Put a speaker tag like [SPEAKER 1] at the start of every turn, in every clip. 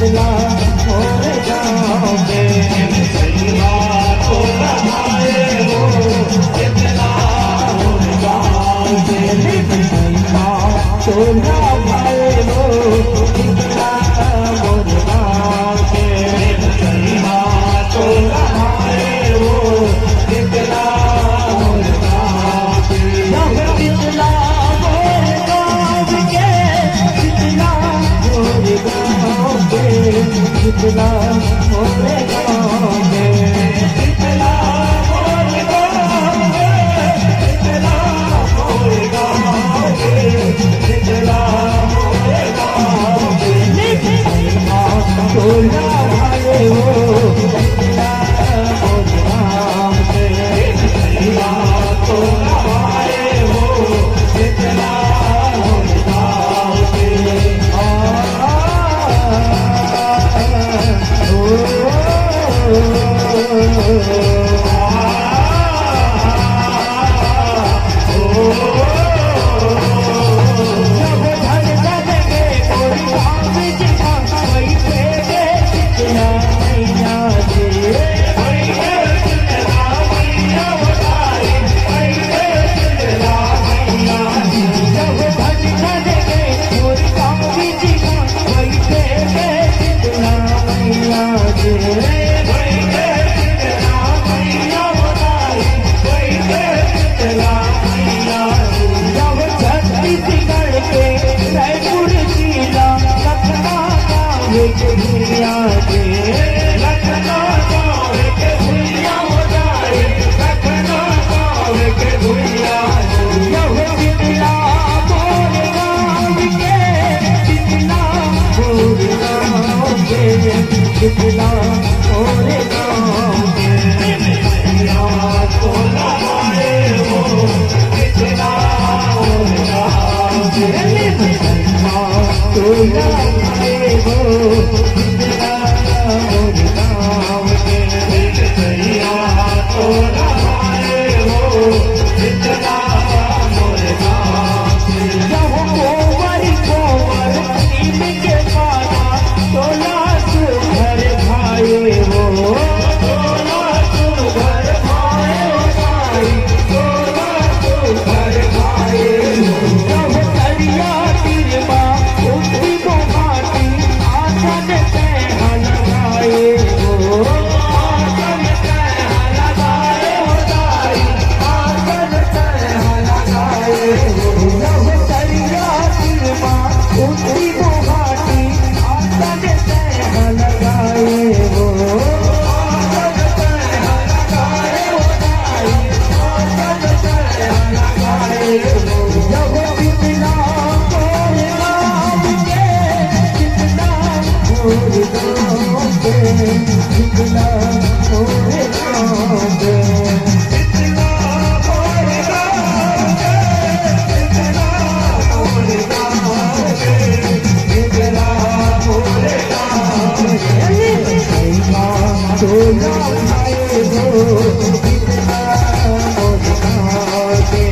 [SPEAKER 1] कितना मोरे गाँव के सैया तो रहाए हो कितना मोरे गाँव के सैया तो रहाए हो कितना मोरे गाँव के सैया तो रहाए हो कितना मोरे गाँव के कितना मोरे गाँव के कितना मोरे गाँव के कितना मोरे गाँव के कितना मोरे गाँव के कितना मोरे गाँव के कितना मोरे गाँव के सोना भाई हो कितना मोरे गाँव के कितना सोना भाई हो कितना मोरे गाँव के कितना मोरे गाँव के सैया तो रहाए हो कितना मोरे गाँव के सैया तो रहाए हो कितना मोरे गाँव के सैया तो रहाए हो कितना मोरे गाँव के जब कोवर इनके पाना तोला घर भाई हो तोला घर भाई भाई तोला घर भाई हो जब करिया तिरवा उठी को माटी आसन कहना लगाए हो आसन कहना लगाए हो दाई आसन कहना लगाए हो जब करिया तिरवा उठी को माटी आसन कहना लगाए हो आसन कहना लगाए हो दाई आसन कहना लगाए हो जब कितना मोरे गाँव के कितना मोरे गाँव के कितना मोरे गाँव के कितना मोरे गाँव के कितना मोरे गाँव के कितना मोरे गाँव के सैया तो रहाए हो कितना मोरे गाँव के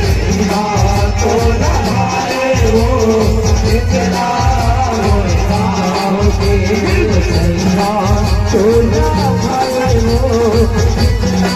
[SPEAKER 1] सैया तो रहाए हो कितना मोरे गाँव के सैया तो रहाए हो कितना